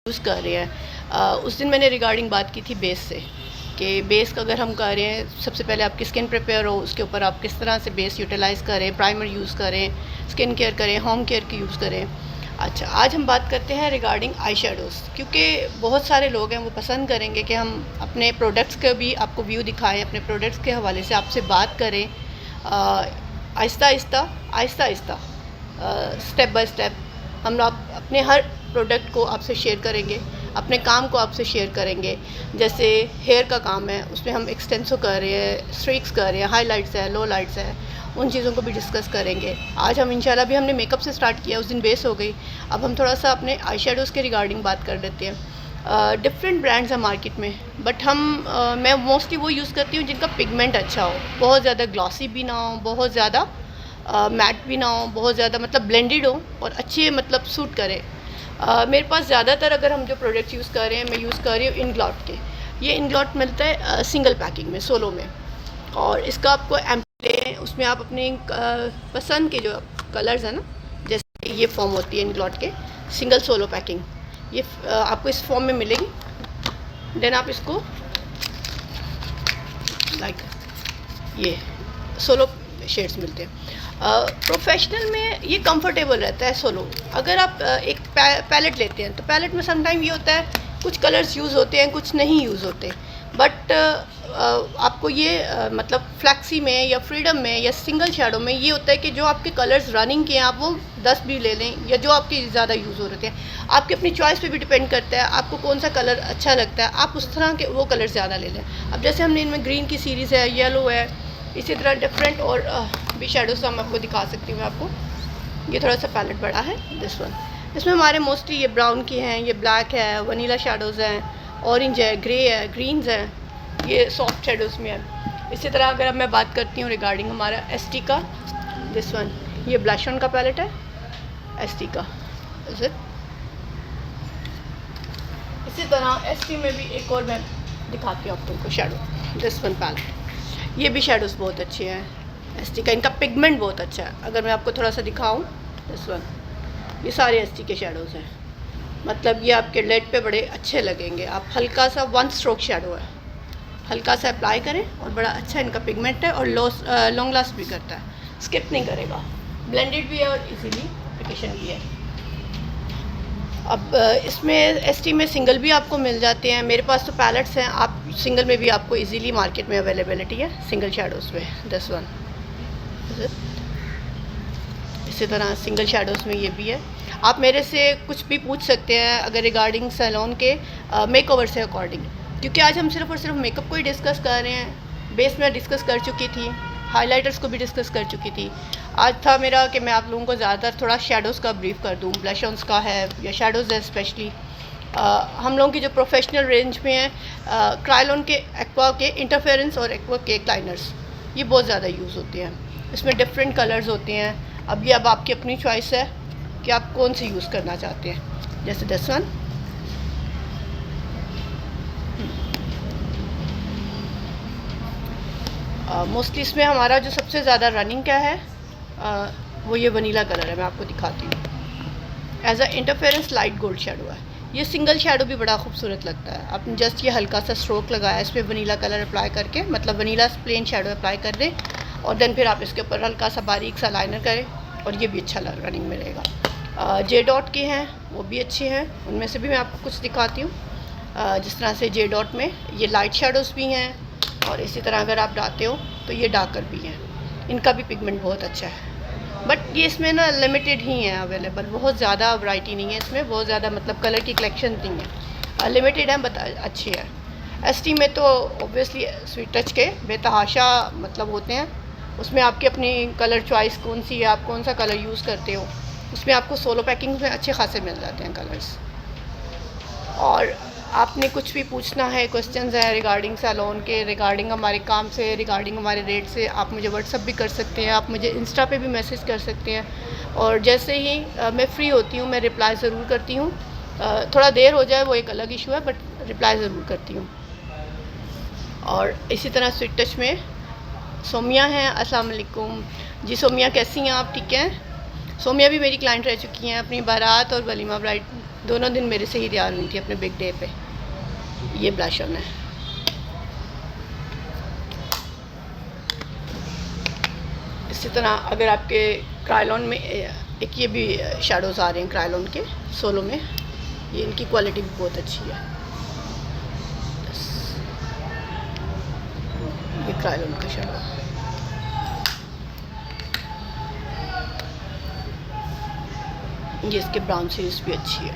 Use कर रहे हैं। उस दिन मैंने रिगार्डिंग बात की थी बेस से, कि बेस का अगर हम कर रहे हैं, सबसे पहले आपकी स्किन प्रिपेयर हो, उसके ऊपर आप किस तरह से बेस यूटिलाइज़ करें, प्राइमर यूज़ करें, स्किन केयर करें, होम केयर की यूज़ करें। अच्छा, आज हम बात करते हैं रिगार्डिंग आई शेडोज़, क्योंकि बहुत सारे लोग हैं वो पसंद करेंगे कि हम अपने प्रोडक्ट्स का भी आपको व्यू दिखाएं, अपने प्रोडक्ट्स के हवाले से आपसे बात करें, Aahista Aahista Aahista Aahista, step by step हम लोग अपने हर प्रोडक्ट को आपसे शेयर करेंगे, अपने काम को आपसे शेयर करेंगे। जैसे हेयर का काम है, उसमें हम एक्सटेंसो कर रहे हैं, स्ट्रीक्स कर रहे हैं, हाइलाइट्स है, लो लाइट्स है, उन चीज़ों को भी डिस्कस करेंगे। आज हम इंशाल्लाह भी हमने मेकअप से स्टार्ट किया, उस दिन बेस हो गई, अब हम थोड़ा सा अपने आई शेडोज़ के रिगार्डिंग बात कर लेते हैं। डिफरेंट ब्रांड्स हैं मार्केट में, बट मैं मोस्टली वो यूज़ करती हूँ जिनका पिगमेंट अच्छा हो, बहुत ज़्यादा ग्लॉसी भी ना हो, बहुत ज़्यादा मैट भी ना हो, बहुत ज़्यादा मतलब ब्लेंडेड हो और अच्छे मतलब सूट करे। मेरे पास ज़्यादातर अगर हम जो प्रोडक्ट्स यूज़ कर रहे हैं, मैं यूज़ कर रही हूँ इंग्लॉट के। ये इंग्लॉट मिलता है सिंगल पैकिंग में, सोलो में, और इसका आपको एम्पले, उसमें आप अपनी पसंद के जो कलर्स हैं ना, जैसे ये फॉर्म होती है इंग्लॉट के सिंगल सोलो पैकिंग, ये आपको इस फॉर्म में मिलेगी। देन आप इसको लाइक ये सोलो शेड्स मिलते हैं। प्रोफेशनल में ये कंफर्टेबल रहता है सोलो। अगर आप एक पैलेट लेते हैं तो पैलेट में समटाइम ये होता है कुछ कलर्स यूज़ होते हैं, कुछ नहीं यूज़ होते, बट आपको ये मतलब फ्लैक्सी में या फ्रीडम में या सिंगल शेडो में ये होता है कि जो आपके कलर्स रनिंग के हैं आप वो 10 भी ले लें, या जो आपके ज़्यादा यूज़ हो रहे हैं, आपकी अपनी चॉइस पे भी डिपेंड करता है आपको कौन सा कलर अच्छा लगता है, आप उस तरह के वो कलर ज़्यादा ले लें। अब जैसे हमने इनमें ग्रीन की सीरीज़ है, येलो है, इसी तरह डिफरेंट और भी शेडोज़ हम आपको दिखा सकती हूँ। मैं आपको ये थोड़ा सा पैलेट बड़ा है, दिस वन, इसमें हमारे मोस्टली ये ब्राउन की हैं, ये ब्लैक है, वनीला शेडोज़ हैं, ऑरेंज है, ग्रे है, ग्रीन्स हैं, ये सॉफ्ट शेडोज़ में है। इसी तरह अगर अब मैं बात करती हूँ रिगार्डिंग हमारा एसटी का, दिस वन, ये ब्लश ऑन का पैलेट है एसटी का, इज इट। इसी तरह एसटी में भी एक और मैं दिखाती हूँ आपको शेडो, दिस वन पैलेट, ये भी शेडोज़ बहुत अच्छे हैं एसटी का, इनका पिगमेंट बहुत अच्छा है। अगर मैं आपको थोड़ा सा दिखाऊं, दिस वन, ये सारे एसटी के शेडोज़ हैं, मतलब ये आपके लेड पे बड़े अच्छे लगेंगे। आप हल्का सा वन स्ट्रोक शेडो है, हल्का सा अप्लाई करें और बड़ा अच्छा इनका पिगमेंट है और लॉन्ग लास्ट भी करता है, स्किप नहीं करेगा, ब्लेंडेड भी है और इजीली एप्लीकेशन भी है। अब इसमें एसटी में सिंगल भी आपको मिल जाते हैं, मेरे पास तो पैलेट्स हैं, आप सिंगल में भी आपको इजीली मार्केट में अवेलेबिलिटी है सिंगल शेडोज़ में, दिस वन। इसी तरह सिंगल शेडोज़ में ये भी है। आप मेरे से कुछ भी पूछ सकते हैं अगर रिगार्डिंग सैलून के मेकओवर से अकॉर्डिंग, क्योंकि आज हम सिर्फ और सिर्फ मेकअप को ही डिस्कस कर रहे हैं। बेस में डिस्कस कर चुकी थी, हाइलाइटर्स को भी डिस्कस कर चुकी थी। आज था मेरा कि मैं आप लोगों को ज़्यादातर थोड़ा शेडोज़ का ब्रीफ कर दूँ, ब्लश ऑन्स का है या शेडोज़ है स्पेशली। हम लोगों की जो प्रोफेशनल रेंज में है, क्रायोलॉन के, एक्वा के, इंटरफेरेंस और एक्वा के लाइनर्स, ये बहुत ज़्यादा यूज़ होते हैं। इसमें डिफरेंट कलर्स होते हैं। अब ये अब आपकी अपनी चॉइस है कि आप कौन से यूज़ करना चाहते हैं। जैसे दिस वन, मोस्टली इसमें हमारा जो सबसे ज़्यादा रनिंग का है वो ये वनीला कलर है, मैं आपको दिखाती हूँ। As a interference light gold shadow है, ये सिंगल शेडो भी बड़ा खूबसूरत लगता है। आपने जस्ट ये हल्का सा स्ट्रोक लगाया, इसमें वनीला कलर अप्लाई करके, मतलब वनीला प्लेन शेडो अप्लाई कर दें, और देन फिर आप इसके ऊपर हल्का सा बारीक सा लाइनर करें और ये भी अच्छा रनिंग में रहेगा। जे डॉट के हैं वो भी अच्छे हैं, उनमें से भी मैं आपको कुछ दिखाती हूँ। जिस तरह से जे डॉट में ये लाइट शेडोज़ भी हैं, और इसी तरह अगर आप डालते हो तो ये डार्कर भी हैं, इनका भी पिगमेंट बहुत अच्छा है। बट ये इसमें ना लिमिटेड ही है अवेलेबल, बहुत ज़्यादा वैरायटी नहीं है इसमें, बहुत ज़्यादा मतलब कलर की कलेक्शन नहीं है, लिमिटेड है, बट अच्छी है। एसटी में तो ऑब्वियसली स्वीट टच के बेतहाशा मतलब होते हैं, उसमें आपकी अपनी कलर चॉइस कौन सी है, आप कौन सा कलर यूज़ करते हो, उसमें आपको सोलो पैकिंग में अच्छे खासे मिल जाते हैं कलर्स। और आपने कुछ भी पूछना है, क्वेश्चंस है रिगार्डिंग सैलून के, रिगार्डिंग हमारे काम से, रिगार्डिंग हमारे रेट से, आप मुझे व्हाट्सअप भी कर सकते हैं, आप मुझे इंस्टा पे भी मैसेज कर सकते हैं, और जैसे ही मैं फ्री होती हूँ मैं रिप्लाई ज़रूर करती हूँ। थोड़ा देर हो जाए वो एक अलग इशू है, बट रिप्लाई ज़रूर करती हूँ। और इसी तरह स्वीट टच में सोमिया हैं, अस्सलाम वालेकुम जी। सोमिया कैसी हैं आप, ठीक हैं? सोमिया भी मेरी क्लाइंट रह चुकी हैं, अपनी बारात और वलीमा ब्राइड दोनों दिन मेरे से ही तैयार हुई थी अपने बिग डे पे। ये ब्लश ऑन है। इसी तरह अगर आपके क्रायलॉन में एक ये भी शेडोज़ आ रहे हैं क्रायलॉन के सोलो में, ये इनकी क्वालिटी भी बहुत अच्छी है। ये क्रायलॉन का शेडो, ये इसके ब्राउन सीरीज भी अच्छी है,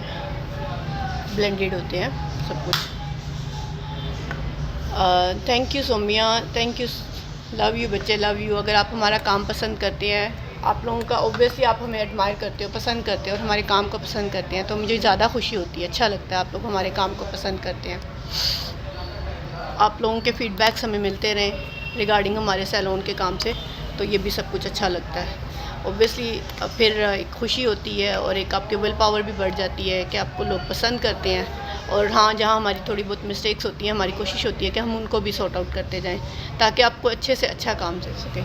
ब्लेंडेड होते हैं सब कुछ। Thank you Somya, thank you, love you बच्चे, लव यू। अगर आप हमारा काम पसंद करते हैं, आप लोगों का ऑब्वियसली आप हमें एडमायर करते हो, पसंद करते हो और हमारे काम को पसंद करते हैं, तो मुझे ज़्यादा खुशी होती है, अच्छा लगता है आप लोग हमारे काम को पसंद करते हैं। आप लोगों के फीडबैक्स हमें मिलते रहें रिगार्डिंग हमारे सैलून के काम से, तो ये भी सब कुछ अच्छा लगता है। ऑब्वियसली फिर एक खुशी होती है और एक आपकी विल पावर भी बढ़ जाती है कि आपको लोग पसंद करते हैं। और हाँ, जहाँ हमारी थोड़ी बहुत मिस्टेक्स होती हैं, हमारी कोशिश होती है कि हम उनको भी सॉर्ट आउट करते जाएं ताकि आपको अच्छे से अच्छा काम चल सके।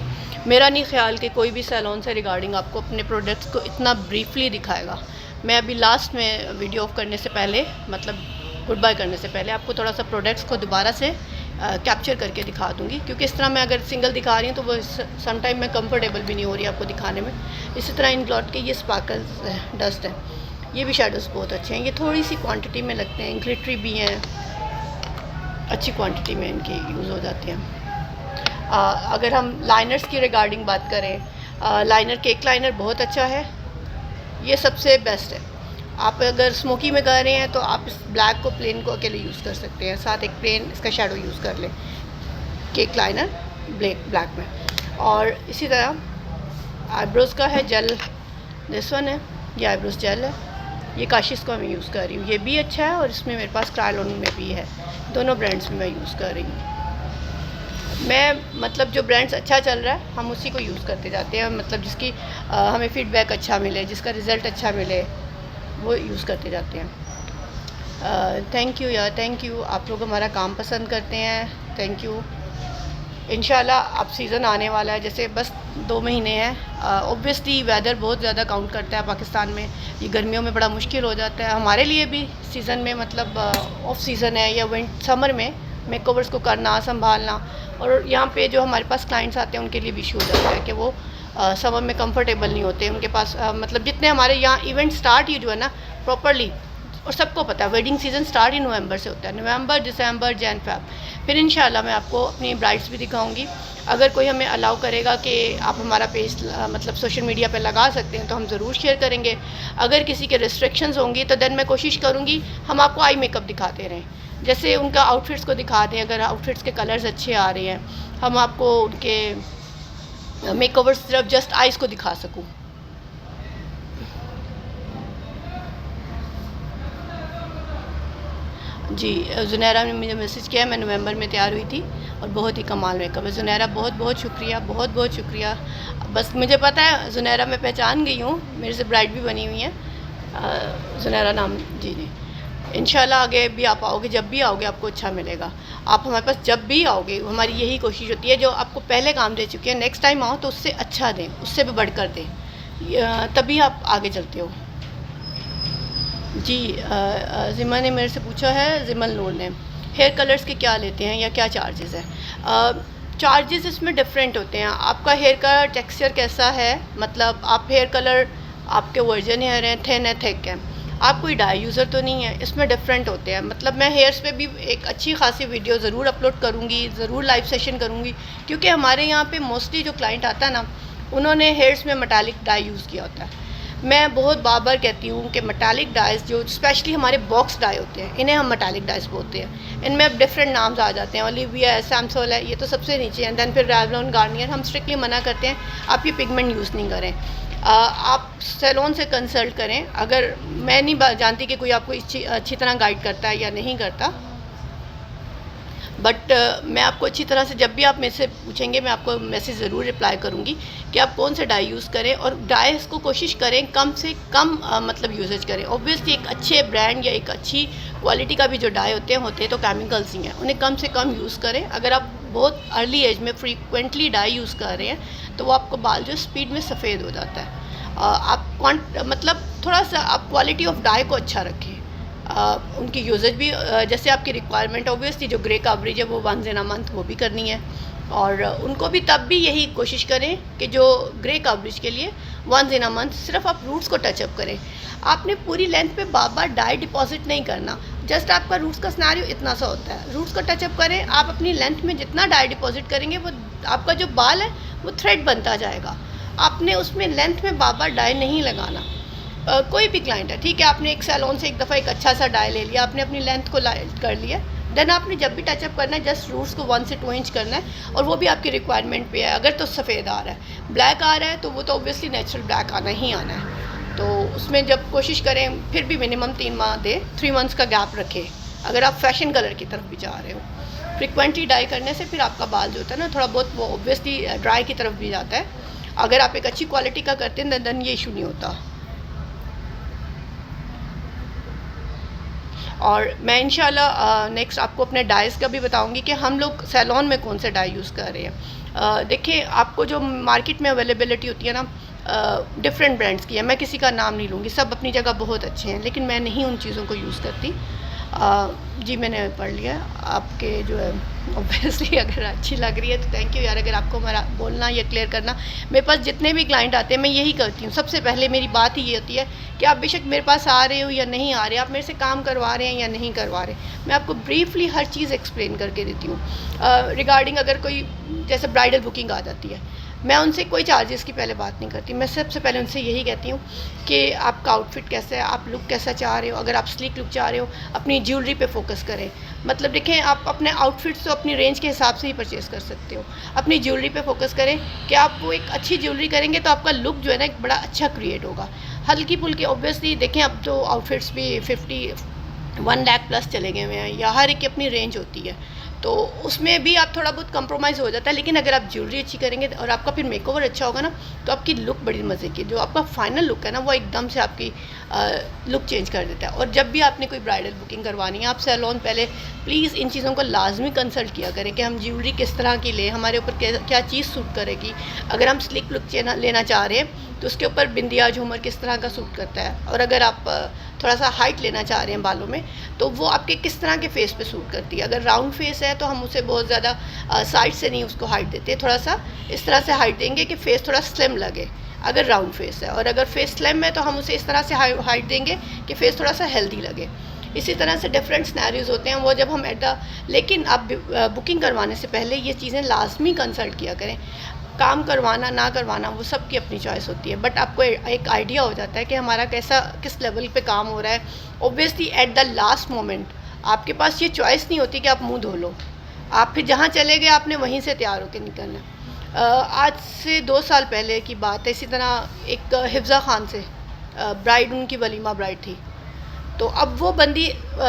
मेरा नहीं ख्याल कि कोई भी सैलून से रिगार्डिंग आपको अपने प्रोडक्ट्स को इतना ब्रीफली दिखाएगा। मैं अभी लास्ट में वीडियो ऑफ करने से पहले, मतलब गुड बाय करने से पहले, आपको थोड़ा सा प्रोडक्ट्स को दोबारा से कैप्चर करके दिखा दूँगी, क्योंकि इस तरह मैं अगर सिंगल दिखा रही हूँ तो वो सम टाइम मैं कंफर्टेबल भी नहीं हो रही आपको दिखाने में। इसी तरह इन ग्लॉट के ये स्पार्कल डस्ट है, ये भी शेडोज़ बहुत अच्छे हैं। ये थोड़ी सी क्वांटिटी में लगते हैं, ग्लिटरी भी हैं, अच्छी क्वांटिटी में इनके यूज़ हो जाते हैं। अगर हम लाइनर्स की रिगार्डिंग बात करें, लाइनर केक लाइनर बहुत अच्छा है, ये सबसे बेस्ट है। आप अगर स्मोकी में कर रहे हैं तो आप इस ब्लैक को प्लेन को अकेले यूज़ कर सकते हैं, साथ एक प्लेन इसका शेडो यूज़ कर लें केक लाइनर ब्लैक में। और इसी तरह आईब्रोज़ का है जेल, दिस वन है, ये आईब्रोज़ जेल है, ये काशिश का मैं यूज़ कर रही हूँ, ये भी अच्छा है और इसमें मेरे पास क्रायलॉन में भी है, दोनों ब्रांड्स में मैं यूज़ कर रही हूँ। मैं मतलब जो ब्रांड्स अच्छा चल रहा है हम उसी को यूज़ करते जाते हैं, मतलब जिसकी हमें फ़ीडबैक अच्छा मिले, जिसका रिज़ल्ट अच्छा मिले, वो यूज़ करते जाते हैं। थैंक यू यार, थैंक यू, आप लोग हमारा काम पसंद करते हैं, थैंक यू। इंशाल्लाह अब सीज़न आने वाला है, जैसे बस 2 महीने हैं। ऑब्वियसली वेदर बहुत ज़्यादा काउंट करता है पाकिस्तान में, ये गर्मियों में बड़ा मुश्किल हो जाता है, हमारे लिए भी सीज़न में, मतलब ऑफ सीज़न है या समर में मेकओवर्स को करना, संभालना, और यहाँ पे जो हमारे पास क्लाइंट्स आते हैं उनके लिए भी इशू हो जाता है कि वो समर में कंफर्टेबल नहीं होते उनके पास। मतलब जितने हमारे यहाँ इवेंट स्टार्ट ही जो है ना प्रॉपरली, और सबको पता है वेडिंग सीज़न स्टार्ट ही नवंबर से होता है, नवंबर, दिसंबर, जैन, फेब। फिर इंशाल्लाह मैं आपको अपनी ब्राइड्स भी दिखाऊंगी। अगर कोई हमें अलाउ करेगा कि आप हमारा पेज मतलब सोशल मीडिया पे लगा सकते हैं तो हम ज़रूर शेयर करेंगे। अगर किसी के रिस्ट्रिक्शंस होंगी तो देन मैं कोशिश करूँगी हम आपको आई मेकअप दिखाते रहें, जैसे उनका आउटफिट्स को दिखा दें। अगर आउटफिट्स के कलर्स अच्छे आ रहे हैं हम आपको उनके मेकओवर सिर्फ जस्ट आइज़ को दिखा सकूँ। जी, जुनैरा ने मुझे मैसेज किया, मैं नवंबर में तैयार हुई थी और बहुत ही कमाल मेकअप है। जुनैरा बहुत बहुत शुक्रिया, बहुत बहुत शुक्रिया। बस मुझे पता है जुनैरा मैं पहचान गई हूँ, मेरे से ब्राइड भी बनी हुई हैं जुनैरा नाम। जी जी, इंशाल्लाह आगे भी आप आओगे, जब भी आओगे आपको अच्छा मिलेगा। आप हमारे पास जब भी आओगे, हमारी यही कोशिश होती है, जो आपको पहले काम दे चुके हैं नेक्स्ट टाइम आओ तो उससे अच्छा दें, उससे भी बढ़कर दें, तभी आप आगे चलते हो। जी, ज़िमा ने मेरे से पूछा है, ज़िमल नूर ने, हेयर कलर्स के क्या लेते हैं या क्या चार्जेस है? चार्जेस इसमें डिफरेंट होते हैं। आपका हेयर का टेक्सचर कैसा है, मतलब आप हेयर कलर, आपके वर्जन हेयर हैं, थिन है, थिक है, आप कोई डाई यूज़र तो नहीं है, इसमें डिफरेंट होते हैं। मतलब मैं हेयर्स पे भी एक अच्छी खासी वीडियो ज़रूर अपलोड करूँगी, ज़रूर लाइव सेशन करूँगी, क्योंकि हमारे यहाँ पे मोस्टली जो क्लाइंट आता है ना, उन्होंने हेयर्स में मेटालिक डाई यूज़ किया होता है। मैं बहुत बार कहती हूँ कि मेटालिक डाइज जो स्पेशली हमारे बॉक्स डाई होते हैं, इन्हें हम मेटालिक डाइज बोलते हैं। इनमें अब डिफरेंट नाम्स आ जाते हैं, ओलिविया है, सैमसोल है, ये तो सबसे नीचे है। दैन फिर रेवलॉन, गार्नियर, हम स्ट्रिक्टली मना करते हैं आप ये पिगमेंट यूज़ नहीं करें। आप सैलून से कंसल्ट करें। अगर मैं नहीं जानती कि कोई आपको अच्छी तरह गाइड करता है या नहीं करता, बट मैं आपको अच्छी तरह से, जब भी आप मेरे से पूछेंगे मैं आपको मैसेज ज़रूर रिप्लाई करूँगी कि आप कौन सा डाई यूज़ करें, और डाइस को कोशिश करें कम से कम मतलब यूजेज करें। ऑब्वियसली एक अच्छे ब्रांड या एक अच्छी क्वालिटी का भी जो डाई होते तो केमिकल्स ही हैं, उन्हें कम से कम यूज़ करें। अगर आप बहुत अर्ली एज में फ्रीक्वेंटली डाई यूज़ कर रहे हैं तो वो आपका बाल जो स्पीड में सफ़ेद हो जाता है। आप मतलब थोड़ा सा आप क्वालिटी ऑफ डाई को अच्छा रखें। उनकी यूजेज भी जैसे आपकी रिक्वायरमेंट, ऑब्वियसली जो ग्रे कवरेज है वो वंस इन अ मंथ वो भी करनी है, और उनको भी तब भी यही कोशिश करें कि जो ग्रे कवरेज के लिए वंस इन अ मंथ सिर्फ आप रूट्स को टचअप करें। आपने पूरी लेंथ पे बार बार डाई डिपॉजिट नहीं करना, जस्ट आपका रूट्स का सिनेरियो इतना सा होता है, रूट्स को टचअप करें। आप अपनी लेंथ में जितना डाई डिपॉजिट करेंगे वो आपका जो बाल है वो थ्रेड बनता जाएगा। आपने उसमें लेंथ में बार बार डाई नहीं लगाना। कोई भी क्लाइंट है, ठीक है, आपने एक सैलून से एक दफ़ा एक अच्छा सा डाई ले लिया, आपने अपनी लेंथ को कर लिया, देन आपने जब भी टचअप करना है जस्ट रूट्स को 1 से 2 इंच करना है, और वो भी आपकी रिक्वायरमेंट पे है। अगर तो सफ़ेद आ रहा है, ब्लैक आ रहा है, तो वो तो ऑब्वियसली नेचुरल ब्लैक आना ही आना है। तो उसमें जब कोशिश करें फिर भी मिनिमम 3 माह दे, 3 मंथ्स का गैप रखें अगर आप फैशन कलर की तरफ भी जा रहे हो। फ्रिक्वेंटली डाई करने से फिर आपका बाल जो होता है ना थोड़ा बहुत वो ऑब्वियसली ड्राई की तरफ भी जाता है। अगर आप एक अच्छी क्वालिटी का करते हैं देन ये इशू नहीं होता। और मैं इंशाल्लाह नेक्स्ट आपको अपने डाइज़ का भी बताऊंगी कि हम लोग सैलून में कौन से डाई यूज़ कर रहे हैं। देखिए, आपको जो मार्केट में अवेलेबिलिटी होती है ना डिफरेंट ब्रांड्स की है, मैं किसी का नाम नहीं लूँगी, सब अपनी जगह बहुत अच्छे हैं, लेकिन मैं नहीं उन चीज़ों को यूज़ करती। जी मैंने पढ़ लिया आपके जो है, ऑब्वियसली अगर अच्छी लग रही है तो थैंक यू यार। अगर आपको मेरा बोलना या क्लियर करना, मेरे पास जितने भी क्लाइंट आते हैं मैं यही करती हूँ, सबसे पहले मेरी बात ही ये होती है कि आप बेशक मेरे पास आ रहे हो या नहीं आ रहे, आप मेरे से काम करवा रहे हैं या नहीं करवा रहे, मैं आपको ब्रीफली हर चीज़ एक्सप्लेन करके देती हूँ। रिगार्डिंग अगर कोई जैसे ब्राइडल बुकिंग आ जाती है, मैं उनसे कोई चार्जेस की पहले बात नहीं करती, मैं सबसे पहले उनसे यही कहती हूँ कि आपका आउटफिट कैसा है, आप लुक कैसा चाह रहे हो। अगर आप स्लीक लुक चाह रहे हो, अपनी ज्वेलरी पे फोकस करें। मतलब देखें, आप अपने आउटफिट्स तो अपनी रेंज के हिसाब से ही परचेज़ कर सकते हो, अपनी ज्वेलरी पे फोकस करें कि आप वो एक अच्छी ज्वेलरी करेंगे तो आपका लुक जो है ना एक बड़ा अच्छा क्रिएट होगा। हल्की फुल्की ऑब्वियसली देखें, अब तो आउटफिट्स भी 1 लाख प्लस चले गए हुए हैं, या हर एक की अपनी रेंज होती है, तो उसमें भी आप थोड़ा बहुत कंप्रोमाइज़ हो जाता है। लेकिन अगर आप ज्वेलरी अच्छी करेंगे और आपका फिर मेकओवर अच्छा होगा ना, तो आपकी लुक बड़ी मज़े की, जो आपका फाइनल लुक है ना वो एकदम से आपकी लुक चेंज कर देता है। और जब भी आपने कोई ब्राइडल बुकिंग करवानी है, आप सैलून पहले प्लीज़ इन चीज़ों को लाजमी कंसल्ट किया करें कि हम ज्वेलरी किस तरह की लें, हमारे ऊपर क्या चीज़ सूट करेगी। अगर हम स्लिक लुक लेना चाह रहे हैं तो उसके ऊपर बिंदिया झूमर किस तरह का सूट करता है, और अगर आप थोड़ा सा हाइट लेना चाह रहे हैं बालों में तो वो आपके किस तरह के फेस पे सूट करती है। अगर राउंड फेस है तो हम उसे बहुत ज़्यादा साइड से नहीं उसको हाइट देते, थोड़ा सा इस तरह से हाइट देंगे कि फेस थोड़ा स्लिम लगे अगर राउंड फेस है, और अगर फेस स्लिम है तो हम उसे इस तरह से हाइट देंगे कि फेस थोड़ा सा हेल्दी लगे। इसी तरह से डिफरेंट सिनेरियोज होते हैं वो जब हम लेकिन आप बुकिंग करवाने से पहले ये चीज़ें लाजमी कंसल्ट किया करें। काम करवाना ना करवाना वो सबकी अपनी चॉइस होती है, बट आपको एक आइडिया हो जाता है कि हमारा किस लेवल पे काम हो रहा है। Obviously at the last moment आपके पास ये चॉइस नहीं होती कि आप मुंह धो लो, आप फिर जहाँ चले गए आपने वहीं से तैयार होकर निकलना। आज से 2 साल पहले की बात है, इसी तरह एक हिफ्ज़ा खान से ब्राइड, उनकी वलीमा ब्राइड थी, तो अब वो बंदी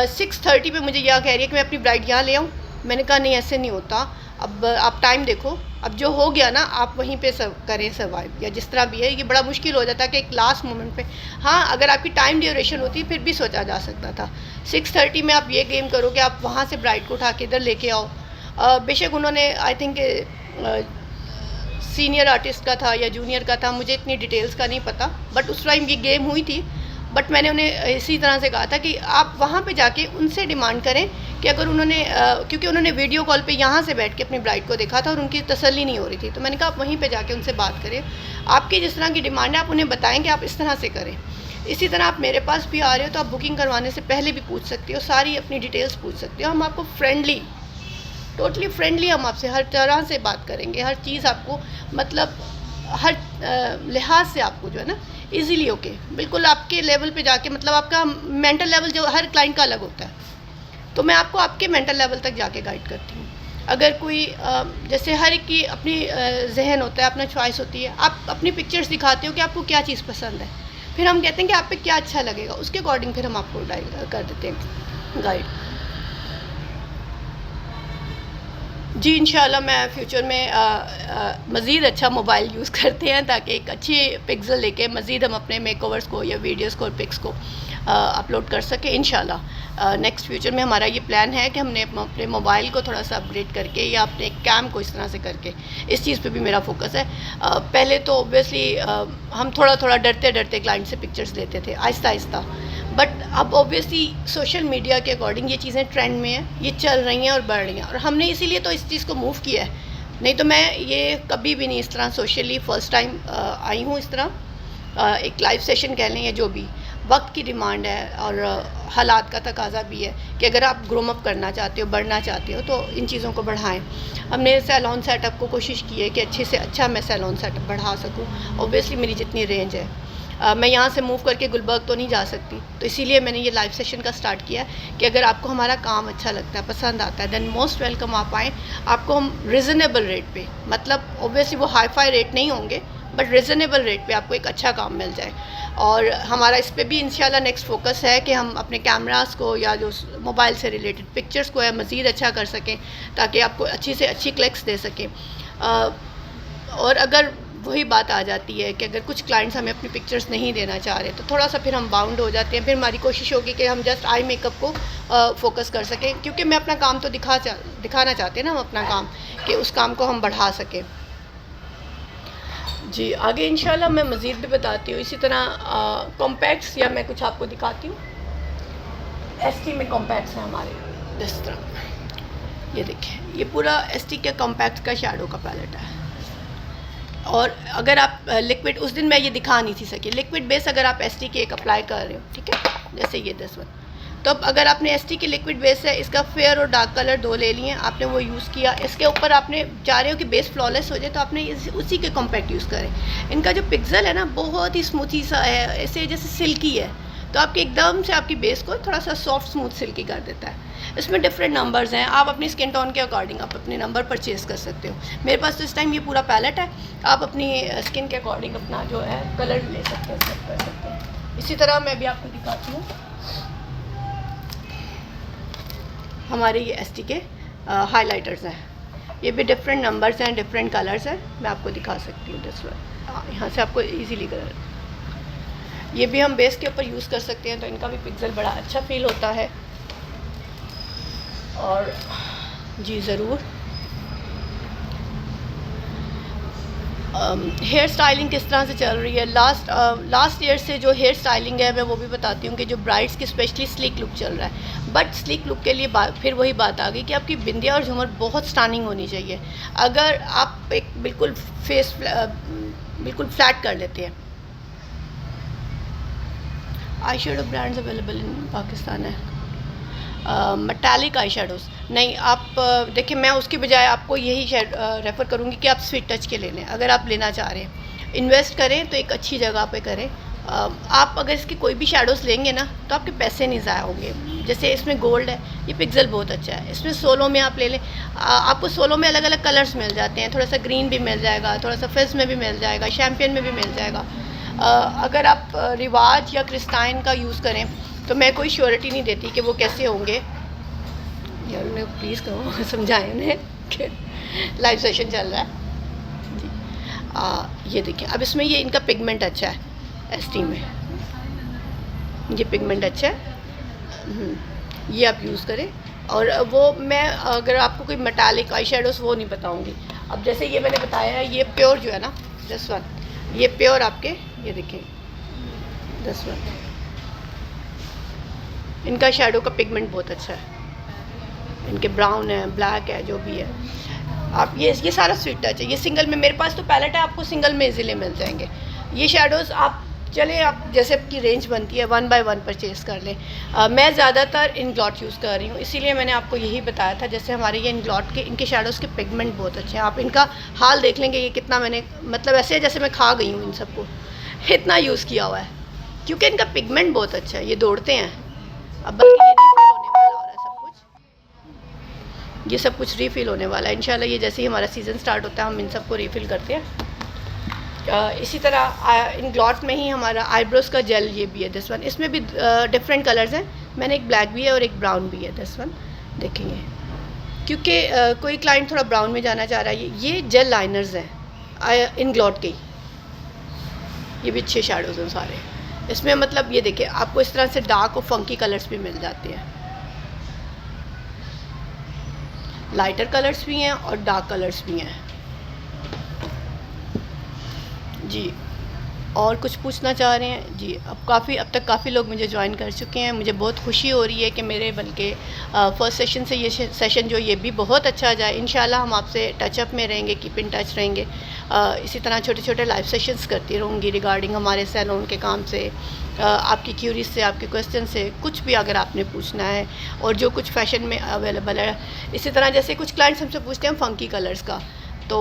6:30 पे मुझे यह कह रही है कि मैं अपनी ब्राइड यहाँ ले आऊँ। मैंने कहा नहीं, ऐसे नहीं होता, अब आप टाइम देखो, अब जो हो गया ना आप वहीं पे करें सर्वाइव, या जिस तरह भी है। ये बड़ा मुश्किल हो जाता है कि एक लास्ट मोमेंट पे, हाँ अगर आपकी टाइम ड्यूरेशन होती फिर भी सोचा जा सकता था। 6:30 में आप ये गेम करो कि आप वहाँ से ब्राइड को उठा के इधर लेके आओ। बेशक उन्होंने आई थिंक सीनियर आर्टिस्ट का था या जूनियर का था, मुझे इतनी डिटेल्स का नहीं पता, बट उस टाइम ये गेम हुई थी। बट मैंने उन्हें इसी तरह से कहा था कि आप वहाँ पे जाके उनसे डिमांड करें कि अगर उन्होंने क्योंकि उन्होंने वीडियो कॉल पे यहाँ से बैठ के अपनी ब्राइड को देखा था और उनकी तसल्ली नहीं हो रही थी, तो मैंने कहा आप वहीं पे जाके उनसे बात करें, आपकी जिस तरह की डिमांड है आप उन्हें बताएं कि आप इस तरह से करें। इसी तरह आप मेरे पास भी आ रहे हो तो आप बुकिंग करवाने से पहले भी पूछ सकते हो, सारी अपनी डिटेल्स पूछ सकते हो। हम आपको फ्रेंडली, टोटली फ्रेंडली हम आपसे हर तरह से बात करेंगे, हर चीज़ आपको मतलब हर लिहाज से आपको जो है ना इजीली ओके बिल्कुल आपके लेवल पे जाके, मतलब आपका मेंटल लेवल जो हर क्लाइंट का अलग होता है, तो मैं आपको आपके मेंटल लेवल तक जाके गाइड करती हूँ। अगर कोई जैसे हर एक की अपनी जहन होता है, अपना चॉइस होती है, आप अपनी पिक्चर्स दिखाते हो कि आपको क्या चीज़ पसंद है, फिर हम कहते हैं कि आप पे क्या अच्छा लगेगा, उसके अकॉर्डिंग फिर हम आपको कर देते हैं गाइड। जी इंशाल्लाह मैं फ्यूचर में मज़ीद अच्छा मोबाइल यूज़ करते हैं ताकि एक अच्छी पिक्सल लेके मज़ीद हम अपने मेकओवर्स को या वीडियोस को और पिक्स को अपलोड कर सकें इंशाल्लाह। नेक्स्ट फ्यूचर में हमारा ये प्लान है कि हमने अपने मोबाइल को थोड़ा सा अपग्रेड करके या अपने कैम को इस तरह से करके, इस चीज़ पे भी मेरा फोकस है। पहले तो ऑब्वियसली हम थोड़ा थोड़ा डरते डरते क्लाइंट से पिक्चर्स लेते थे, आहिस्ता आहिस्ता, बट अब ऑब्वियसली सोशल मीडिया के अकॉर्डिंग ये चीज़ें ट्रेंड में हैं, ये चल रही हैं और बढ़ रही हैं, और हमने इसीलिए तो इस चीज़ को मूव किया है। नहीं तो मैं ये कभी भी नहीं इस तरह सोशली फ़र्स्ट टाइम आई हूँ इस तरह एक लाइव सेशन कह लें या जो भी। वक्त की डिमांड है और हालात का तकाजा भी है कि अगर आप ग्रोम अप करना चाहते हो, बढ़ना चाहते हो, तो इन चीज़ों को बढ़ाएं। हमने सैलून सेटअप को कोशिश की है कि अच्छे से अच्छा मैं सैलून सेटअप बढ़ा सकूं। ऑब्वियसली मेरी जितनी रेंज है, मैं यहाँ से मूव करके गुलबर्ग तो नहीं जा सकती, तो इसीलिए मैंने ये लाइव सेशन का स्टार्ट किया है कि अगर आपको हमारा काम अच्छा लगता है, पसंद आता है, देन मोस्ट वेलकम आप आएँ। आपको हम रिजनेबल रेट पे, मतलब ऑब्वियसली वो हाई फाई रेट नहीं होंगे, बट रिजनेबल रेट पे आपको एक अच्छा काम मिल जाए। और हमारा इस पे भी इंशाल्लाह नेक्स्ट फोकस है कि हम अपने कैमरास को या जो मोबाइल से रिलेटेड पिक्चर्स को है मज़ीद अच्छा कर सकें, ताकि आपको अच्छी से अच्छी क्लिक्स दे सकें। और अगर वही बात आ जाती है कि अगर कुछ क्लाइंट्स हमें अपनी पिक्चर्स नहीं देना चाह रहे, तो थोड़ा सा फिर हम बाउंड हो जाते हैं। फिर हमारी कोशिश होगी कि हम जस्ट आई मेकअप को फोकस कर सकें, क्योंकि मैं अपना काम तो दिखाना चाहते हैं ना हम अपना काम, कि उस काम को हम बढ़ा सकें। जी, आगे इंशाल्लाह मैं मज़ीद भी बताती हूँ। इसी तरह कॉम्पैक्ट्स या मैं कुछ आपको दिखाती हूँ। एसटी में कॉम्पैक्ट्स हैं हमारे इस तरह, ये देखें, ये पूरा एसटी के कॉम्पैक्ट का शैडो का पैलेट है। और अगर आप लिक्विड, उस दिन मैं ये दिखा नहीं थी सकी, लिक्विड बेस अगर आप एसटी के एक अप्लाई कर रहे हो, ठीक है, जैसे ये 10 वन, तो अब अगर आपने एसटी के लिक्विड बेस है, इसका फेयर और डार्क कलर दो ले लिए, आपने वो यूज़ किया, इसके ऊपर आपने चाह रहे हो कि बेस फ्लॉलेस हो जाए, तो आपने उसी के कॉम्पैक्ट यूज़ करें। इनका जो पिक्सल है ना, बहुत ही स्मूथी सा है, ऐसे जैसे सिल्की है, तो आपके एकदम से आपकी बेस को थोड़ा सा सॉफ्ट स्मूथ सिल्की कर देता है। इसमें डिफरेंट नंबर्स हैं, आप अपनी स्किन टोन के अकॉर्डिंग आप अपने नंबर परचेज़ कर सकते हो। मेरे पास तो इस टाइम ये पूरा पैलेट है, आप अपनी स्किन के अकॉर्डिंग अपना जो है कलर ले सकते हैं, सेट कर सकते हैं। इसी तरह मैं भी आपको दिखाती हूँ हमारे ये एसटी के हाइलाइटर्स हैं, ये भी डिफरेंट नंबर्स हैं, डिफरेंट कलर्स हैं, मैं आपको दिखा सकती हूँ। दिस वन, यहाँ से आपको इजीली कलर, ये भी हम बेस के ऊपर यूज़ कर सकते हैं, तो इनका भी पिक्सल बड़ा अच्छा फील होता है। और जी ज़रूर, हेयर स्टाइलिंग किस तरह से चल रही है, लास्ट ईयर से जो हेयर स्टाइलिंग है मैं वो भी बताती हूँ कि जो ब्राइड्स की स्पेशली स्लिक लुक चल रहा है। बट स्लिक लुक के लिए फिर वही बात आ गई कि आपकी बिंदिया और झूमर बहुत स्टनिंग होनी चाहिए। अगर आप एक बिल्कुल फेस बिल्कुल फ्लैट कर लेते हैं, eye shadow brands available in Pakistan है, मेटालिक आई शेडोज़ नहीं, आप देखिए, मैं उसकी बजाय आपको यही रेफ़र करूँगी कि आप स्वीट टच के ले लें। अगर आप लेना चाह रहे हैं, इन्वेस्ट करें तो एक अच्छी जगह पे करें। आप अगर इसकी कोई भी शेडोज़ लेंगे ना, तो आपके पैसे नहीं ज़ाया होंगे। जैसे इसमें गोल्ड है, ये पिक्सल बहुत अच्छा है, इसमें सोलो में आप ले लें, आपको सोलो में अलग अलग कलर्स मिल जाते हैं, थोड़ा सा ग्रीन भी मिल जाएगा, थोड़ा सा फिज़ में भी मिल जाएगा, शैम्पियन में भी मिल जाएगा। अगर आप रिवाज या क्रिस्टाइन का यूज़ करें, तो मैं कोई श्योरिटी नहीं देती कि वो कैसे होंगे। यार उन्हें प्लीज़ कहो, समझाएं उन्हें कि लाइव सेशन चल रहा है जी। ये देखिए, अब इसमें ये इनका पिगमेंट अच्छा है, एसटी में ये पिगमेंट अच्छा है, ये आप यूज़ करें। और वो मैं अगर आपको कोई मेटालिक आई शेडोज़ वो नहीं बताऊँगी। अब जैसे ये मैंने बताया है, ये प्योर जो है ना, दिस वन, ये प्योर आपके, ये देखिए दिस वन, इनका शेडो का पिगमेंट बहुत अच्छा है, इनके ब्राउन है, ब्लैक है, जो भी है। आप ये सारा स्वीट टच है, ये सिंगल में मेरे पास तो पैलेट है, आपको सिंगल में इजीली मिल जाएंगे। ये शेडोज़ आप चले, आप जैसे आपकी रेंज बनती है 1 बाय 1 परचेज़ कर लें। मैं ज़्यादातर इनग्लॉट यूज़ कर रही हूँ, इसीलिए मैंने आपको यही बताया था। जैसे हमारे ये इनग्लॉट के, इनके शेडोज़ के पिगमेंट बहुत अच्छे हैं, आप इनका हाल देख लेंगे, ये कितना मैंने, मतलब ऐसे जैसे मैं खा गई हूँ इन सबको, इतना यूज़ किया हुआ है, क्योंकि इनका पिगमेंट बहुत अच्छा है, ये दौड़ते हैं। अब बल्कि ये रीफ़िल होने वाला हो रहा है सब कुछ, ये सब कुछ रीफ़िल होने वाला है इंशाल्लाह। ये जैसे ही हमारा सीज़न स्टार्ट होता है, हम इन सबको रीफ़िल करते हैं। इसी तरह इनग्लॉट में ही हमारा आईब्रोज़ का जेल ये भी है, दिस वन, इसमें भी डिफरेंट कलर्स हैं। मैंने एक ब्लैक भी है और एक ब्राउन भी है, दिस वन देखेंगे, क्योंकि कोई क्लाइंट थोड़ा ब्राउन में जाना चाह रहा है। ये जेल लाइनर्स हैं इनग्लॉट के, ये भी अच्छे शेडोज़ हैं सारे इसमें। मतलब ये देखिए, आपको इस तरह से डार्क और फंकी कलर्स भी मिल जाते हैं, लाइटर कलर्स भी हैं और डार्क कलर्स भी हैं जी। और कुछ पूछना चाह रहे हैं? जी, अब तक काफ़ी लोग मुझे ज्वाइन कर चुके हैं। मुझे बहुत खुशी हो रही है कि मेरे बल्कि फ़र्स्ट सेशन से ये सेशन जो ये भी बहुत अच्छा जाए। इंशाल्लाह हम आपसे टचअप में रहेंगे, कीप इन टच रहेंगे। इसी तरह छोटे छोटे लाइव सेशंस करती रहूँगी रिगार्डिंग हमारे सैलून के काम से, आपकी क्यूरीज से, आपके क्वेश्चन से, कुछ भी अगर आपने पूछना है और जो कुछ फ़ैशन में अवेलेबल है। इसी तरह जैसे कुछ क्लाइंट्स हमसे पूछते हैं फ़ंकी कलर्स का, तो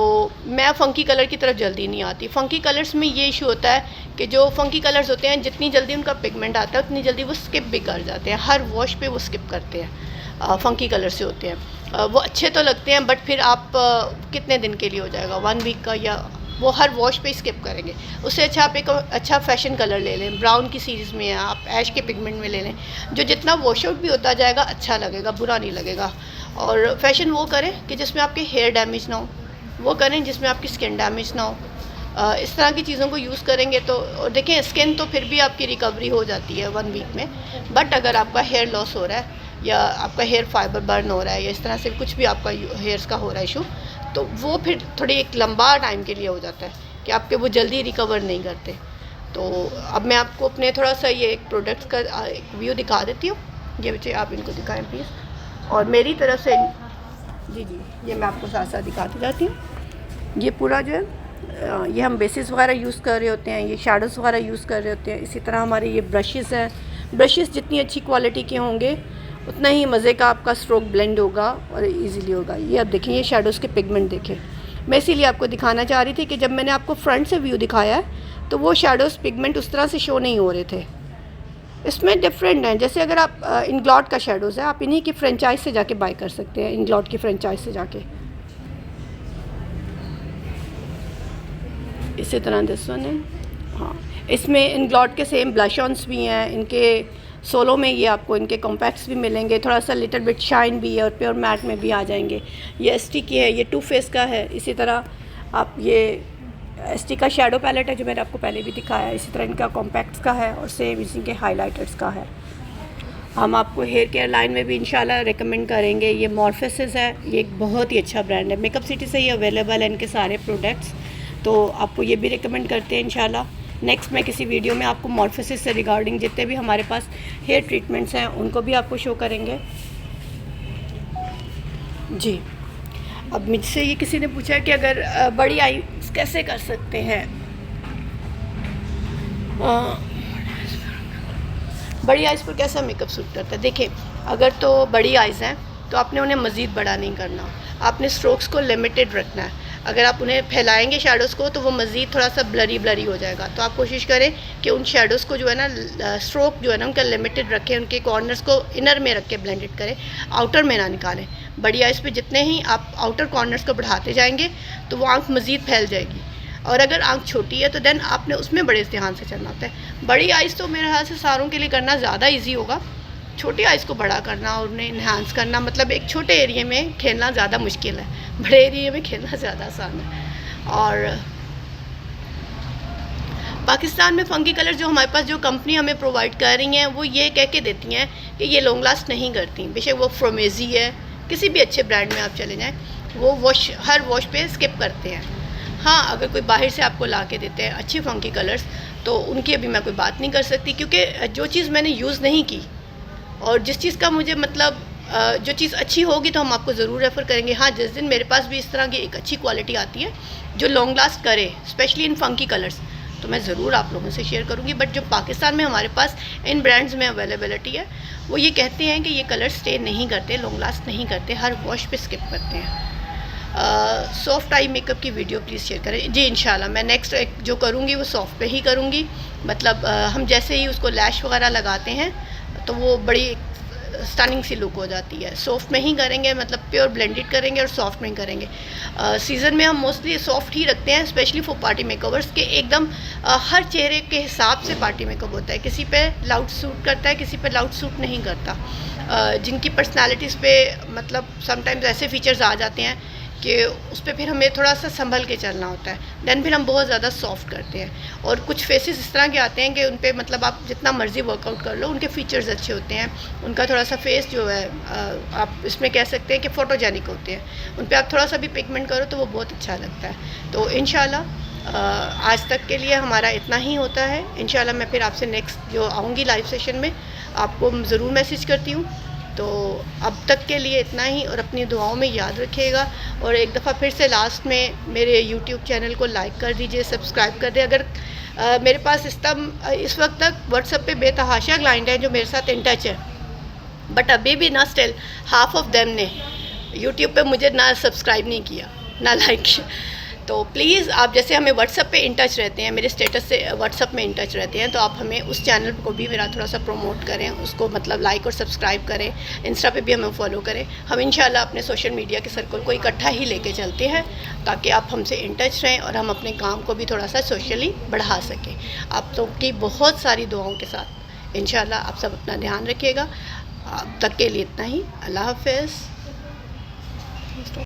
मैं फ़ंकी कलर की तरफ जल्दी नहीं आती। फ़ंकी कलर्स में ये इशू होता है कि जो फ़ंकी कलर्स होते हैं, जितनी जल्दी उनका पिगमेंट आता है उतनी जल्दी वो स्किप भी कर जाते हैं। हर वॉश पे वो स्किप करते हैं। फ़ंकी कलर से होते हैं, वो अच्छे तो लगते हैं बट फिर आप कितने दिन के लिए हो जाएगा, 1 वीक का, या वो हर वॉश पे स्किप करेंगे। उससे अच्छा आप एक अच्छा फ़ैशन कलर ले लें, ब्राउन की सीरीज़ में, या आप ऐश के पिगमेंट में ले लें, जो जितना वॉश आउट भी होता जाएगा अच्छा लगेगा, बुरा नहीं लगेगा। और फ़ैशन वो करें कि जिसमें आपके हेयर डैमेज ना हो, वो करें जिसमें आपकी स्किन डैमेज ना हो। इस तरह की चीज़ों को यूज़ करेंगे तो, और देखें स्किन तो फिर भी आपकी रिकवरी हो जाती है 1 वीक में, बट अगर आपका हेयर लॉस हो रहा है या आपका हेयर फाइबर बर्न हो रहा है या इस तरह से कुछ भी आपका हेयर्स का हो रहा है इशू, तो वो फिर थोड़ी एक लंबा टाइम के लिए हो जाता है कि आपके वो जल्दी रिकवर नहीं करते। तो अब मैं आपको अपने थोड़ा सा ये एक प्रोडक्ट्स का एक व्यू दिखा देती हूँ। ये बच्चे आप इनको दिखाएं प्लीज़, और मेरी तरफ से जी ये मैं आपको साथ साथ दिखाती जाती हूँ। ये पूरा जो है ये हम बेसिस वगैरह यूज़ कर रहे होते हैं, ये शेडोज़ वगैरह यूज़ कर रहे होते हैं। इसी तरह हमारे ये ब्रशेज़ हैं, ब्रशेज़ जितनी अच्छी क्वालिटी के होंगे उतना ही मज़े का आपका स्ट्रोक ब्लेंड होगा और इजीली होगा। ये अब देखें, ये शेडोज़ के पिगमेंट देखें। मैं इसीलिए आपको दिखाना चाह रही थी कि जब मैंने आपको फ्रंट से व्यू दिखाया है तो वो शेडोज़ पिगमेंट उस तरह से शो नहीं हो रहे थे। इसमें डिफरेंट हैं, जैसे अगर आप इंग्लॉट का शेडोज़ है, आप इन्हीं की फ्रेंचाइज से जाके बाय कर सकते हैं, इंग्लॉट की फ्रेंचाइज से जाके। इसी तरह दिस वन है, हाँ, इसमें इंग्लॉट के सेम ब्लश ऑन्स भी हैं, इनके सोलो में ये आपको इनके कॉम्पैक्ट्स भी मिलेंगे, थोड़ा सा लिटिल बिट शाइन भी है और प्योर मैट में भी आ जाएंगे। ये एसटी की है, ये टू फेस का है। इसी तरह आप ये एसटी का शेडो पैलेट है जो मैंने आपको पहले भी दिखाया है। इसी तरह इनका कॉम्पैक्ट्स का है और सेम इसी के हाइलाइटर्स का है। हम आपको हेयर केयर लाइन में भी इंशाल्लाह रिकमेंड करेंगे। ये मॉर्फेसिस है, ये एक बहुत ही अच्छा ब्रांड है, मेकअप सिटी से ही अवेलेबल है इनके सारे प्रोडक्ट्स, तो आपको ये भी रिकमेंड करते हैं इंशाल्लाह। नेक्स्ट मैं किसी वीडियो में आपको मॉर्फेसिस से रिगार्डिंग जितने भी हमारे पास हेयर ट्रीटमेंट्स हैं उनको भी आपको शो करेंगे। जी, अब मुझसे ये किसी ने पूछा कि अगर बड़ी आई कैसे कर सकते हैं, बड़ी आइज़ पर कैसा मेकअप सूट करता है। देखिए, अगर तो बड़ी आइज़ हैं तो आपने उन्हें मज़ीद बड़ा नहीं करना, आपने स्ट्रोक्स को लिमिटेड रखना है। अगर आप उन्हें फैलाएंगे शेडोज़ को तो वो मज़ीद थोड़ा सा ब्लरी हो जाएगा। तो आप कोशिश करें कि उन शेडोज़ को जो है ना, स्ट्रोक जो है ना उनका लिमिटेड रखें, उनके कॉर्नर्स को इनर में रख के ब्लेंडेड करें, आउटर में ना निकालें। बड़ी आइज़ पे जितने ही आप आउटर कॉर्नर्स को बढ़ाते जाएंगे तो वो आँख मज़ीद फैल जाएगी, और अगर आँख छोटी है तो देन आपने उसमें बड़े ध्यान से चलना होता है। बड़ी आइज़ तो मेरे ख्याल से सारों के लिए करना ज़्यादा ईजी होगा, छोटी आइज़ को बड़ा करना और उन्हें इन्हांस करना, मतलब एक छोटे एरिया में खेलना ज़्यादा मुश्किल है, बड़े एरिया में खेलना ज़्यादा आसान है। और पाकिस्तान में फ़ंकी कलर जो हमारे पास जो कंपनी हमें प्रोवाइड कर रही हैं वो ये कह के देती हैं कि ये लॉन्ग लास्ट नहीं करती। बेशक वो फ्रोमेजी है, किसी भी अच्छे ब्रांड में आप चले जाएँ, वो हर वॉश पे स्किप करते हैं। हाँ, अगर कोई बाहर से आपको ला के देते हैं अच्छी फ़ंकी कलर्स तो उनकी अभी मैं कोई बात नहीं कर सकती, क्योंकि जो चीज़ मैंने यूज़ नहीं की और जिस चीज़ का मुझे मतलब जो चीज़ अच्छी होगी तो हम आपको ज़रूर रेफ़र करेंगे। हाँ, जिस दिन मेरे पास भी इस तरह की एक अच्छी क्वालिटी आती है जो लॉन्ग लास्ट करे, स्पेशली इन फ़ंकी कलर्स, तो मैं ज़रूर आप लोगों से शेयर करूँगी। बट जो पाकिस्तान में हमारे पास इन ब्रांड्स में अवेलेबिलिटी है वो ये कहते हैं कि ये कलर स्टे नहीं करते, लॉन्ग लास्ट नहीं करते, हर वॉश पे स्किप करते हैं। सॉफ्ट आई मेकअप की वीडियो प्लीज़ शेयर करें। जी इंशाल्लाह मैं नेक्स्ट जो करूँगी वो सॉफ्ट पे ही करूँगी। मतलब हम जैसे ही उसको लैश वगैरह लगाते हैं तो वो बड़ी स्टनिंग सी लुक हो जाती है। सॉफ्ट में ही करेंगे, मतलब प्योर ब्लेंडेड करेंगे और सॉफ्ट में ही करेंगे। सीज़न में हम मोस्टली सॉफ्ट ही रखते हैं, स्पेशली फॉर पार्टी मेकओवर्स के एकदम हर चेहरे के हिसाब से पार्टी मेकअप होता है। किसी पे लाउड सूट करता है, किसी पे लाउड सूट नहीं करता। जिनकी पर्सनालिटीज़ पे मतलब समटाइम्स ऐसे फीचर्स आ जाते हैं कि उस पर फिर हमें थोड़ा सा संभल के चलना होता है, दैन फिर हम बहुत ज़्यादा सॉफ्ट करते हैं। और कुछ फेसेस इस तरह के आते हैं कि उन पर मतलब आप जितना मर्ज़ी वर्कआउट कर लो, उनके फीचर्स अच्छे होते हैं, उनका थोड़ा सा फेस जो है आप इसमें कह सकते हैं कि फ़ोटोजेनिक होते हैं, उन पर आप थोड़ा सा भी पिगमेंट करो तो वो बहुत अच्छा लगता है। तो इंशाल्लाह आज तक के लिए हमारा इतना ही होता है। इंशाल्लाह मैं फिर आपसे नेक्स्ट जो आऊँगी लाइव सेशन में आपको ज़रूर मैसेज करती हूँ। तो अब तक के लिए इतना ही, और अपनी दुआओं में याद रखिएगा। और एक दफ़ा फिर से लास्ट में मेरे यूट्यूब चैनल को लाइक कर दीजिए, सब्सक्राइब कर दें। अगर मेरे पास इस वक्त तक व्हाट्सएप पे बेतहाशा क्लाइंट हैं जो मेरे साथ इन टच है, बट अभी भी ना स्टिल हाफ ऑफ देम ने यूट्यूब पे मुझे ना सब्सक्राइब नहीं किया, ना लाइक किया। तो प्लीज़ आप जैसे हमें व्हाट्सएप पे इन टच रहते हैं, मेरे स्टेटस से व्हाट्सएप में इन टच रहते हैं, तो आप हमें उस चैनल को भी मेरा थोड़ा सा प्रमोट करें, उसको मतलब लाइक और सब्सक्राइब करें। इंस्टा पे भी हमें फॉलो करें। हम इंशाल्लाह अपने सोशल मीडिया के सर्कल को इकट्ठा ही लेके चलते हैं ताकि आप हमसे इन टच रहें और हम अपने काम को भी थोड़ा सा सोशली बढ़ा सकें। आप तो की बहुत सारी दुआओं के साथ इंशाल्लाह आप सब अपना ध्यान रखिएगा। अब तक के लिए इतना ही। अल्लाह हाफ़िज़।